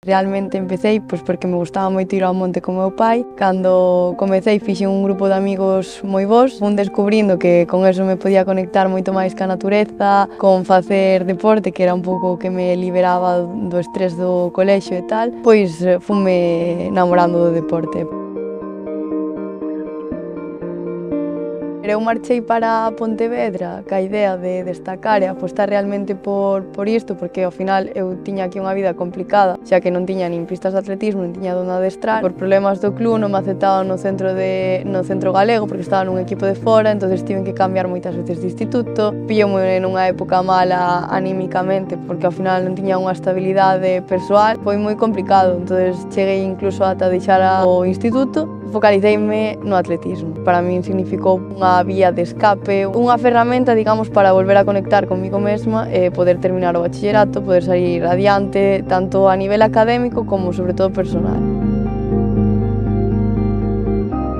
Realmente empecé porque me gustaba moito ir ao monte con meu pai. Cando comecei fixen un grupo de amigos moi bons, fun descubrindo que con eso me podía conectar moito máis ca natureza, con facer deporte, que era un pouco que me liberaba do estrés do colexio e tal, pois funme namorando do deporte. Eu marchei para Pontevedra ca idea de destacar e apostar realmente por isto, porque ao final eu tiña aquí unha vida complicada, xa que non tiña nin pistas de atletismo, non tiña donde adestrar. Por problemas do club non me aceptaban no centro galego porque estaba nun equipo de fora, entonces tiven que cambiar moitas veces de instituto. Pilloume nunha época mala anímicamente porque ao final non tiña unha estabilidade persoal. Foi moi complicado, entonces cheguei incluso ata deixar o instituto. Focaliceime no atletismo. Para min significou unha vía de escape, unha ferramenta, digamos, para volver a conectar comigo mesma e poder terminar o bachillerato, poder sair adiante, tanto a nivel académico como, sobre todo, personal.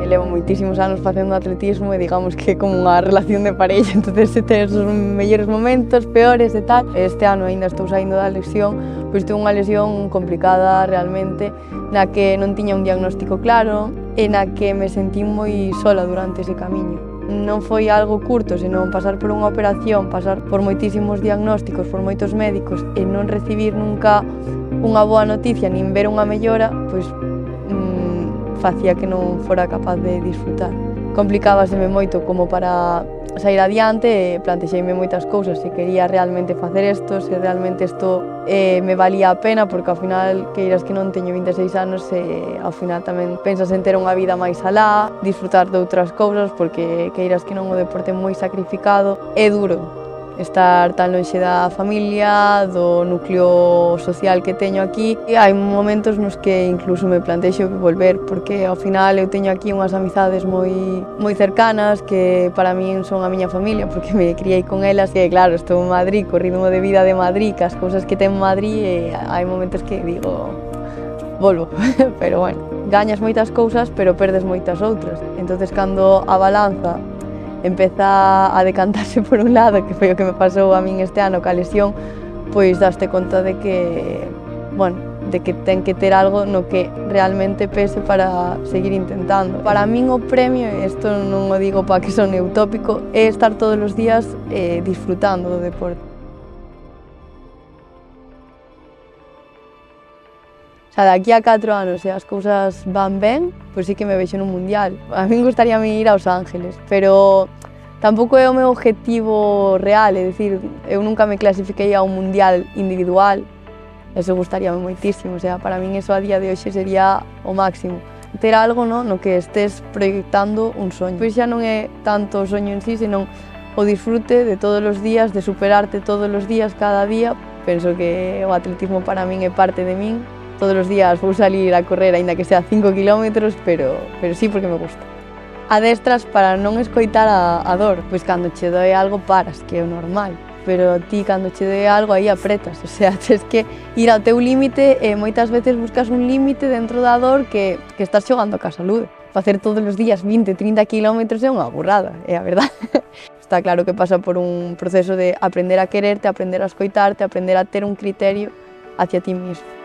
Levo moitísimos anos facendo atletismo e digamos que é como unha relación de parella, entonces se tes os mellores momentos, peores e tal. Este ano aínda estou saindo da lesión, pois tuve unha lesión complicada realmente, na que non tiña un diagnóstico claro e na que me sentí moi sola durante ese camiño. Non foi algo curto, senón pasar por unha operación, pasar por moitísimos diagnósticos, por moitos médicos e non recibir nunca unha boa noticia, nin ver unha mellora, pois facía que non fora capaz de disfrutar. Complicábaseme moito como para sair adiante e plantexeime moitas cousas, se quería realmente facer isto, se realmente isto me valía a pena, porque ao final, queiras que non, teño 26 anos e ao final tamén pensas en ter unha vida máis alá, disfrutar de outras cousas, porque queiras que non, o deporte é moi sacrificado, é duro estar tan lonxe da familia, do núcleo social que teño aquí. E hai momentos nos que incluso me plantexo volver, porque ao final eu teño aquí unhas amizades moi cercanas que para min son a miña familia, porque me criei con elas e claro, estou en Madrid, co ritmo de vida de Madrid, cas cousas que ten Madrid e hai momentos que digo, volvo, pero bueno, gañas moitas cousas pero perdes moitas outras. Entonces cando a balanza empeza a decantarse por un lado, que foi o que me pasou a min este ano ca lesión, pois daste conta de que, bueno, de que ten que ter algo no que realmente pese para seguir intentando. Para min o premio, e isto non o digo para que sone utópico, é estar todos os días disfrutando do deporte. Daqui a 4 anos, se as cousas van ben, pois sí que me vexo nun mundial. A min gustaríame ir aos Ángeles, pero tampouco é o meu objetivo real, é dicir, eu nunca me clasifiquei a un mundial individual, eso gustaríame moitísimo, para min eso a día de hoxe sería o máximo. Ter algo no que estés proyectando un soño. Pois xa non é tanto o soño en sí, senón o disfrute de todos os días, de superarte todos os días, cada día. Penso que o atletismo para min é parte de min. Todos os días vou salir a correr, aínda que sea 5 kilómetros, pero sí porque me gusta. Adestras para non escoitar a dor, pois cando che doe algo paras, que é o normal, pero ti cando che doe algo aí apretas, tens que ir ao teu límite e moitas veces buscas un límite dentro da dor que estás xogando ca saúde. Facer todos os días 20, 30 kilómetros é unha burrada, é a verdade. Está claro que pasa por un proceso de aprender a quererte, aprender a escoitarte, aprender a ter un criterio hacia ti mismo.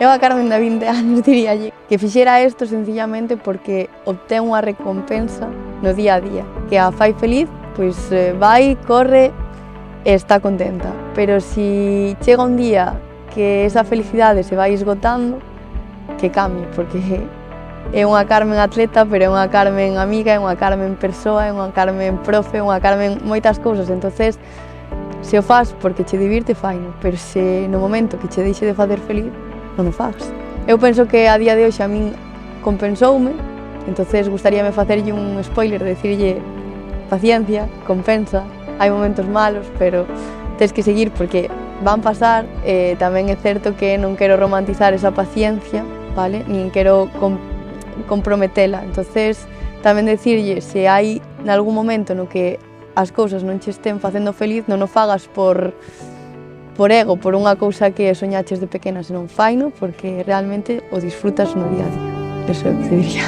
Eu a Carmen de 20 anos diríalle que fixera isto sencillamente porque obtén unha recompensa no día a día, que a fai feliz, pois vai, corre e está contenta. Pero se chega un día que esa felicidade se vai esgotando, que cambie, porque é unha Carmen atleta, pero é unha Carmen amiga, é unha Carmen persoa, é unha Carmen profe, é unha Carmen moitas cousas. Entonces, se o faz porque che divirte, faino, pero se no momento que che deixe de facer feliz, non o faz. Eu penso que a día de hoxe a min compensoume, entonces gustaríame facerlle un spoiler, decirlle paciencia, compensa, hai momentos malos, pero tens que seguir porque van pasar. Tamén é certo que non quero romantizar esa paciencia, vale? Nin quero comprometela, entonces tamén decirlle, se hai nalgún momento no que as cousas non che estén facendo feliz, non o fagas por ego, por unha cousa que soñaches de pequena, senón faino porque realmente o disfrutas no día a día. Eso é o que te diría.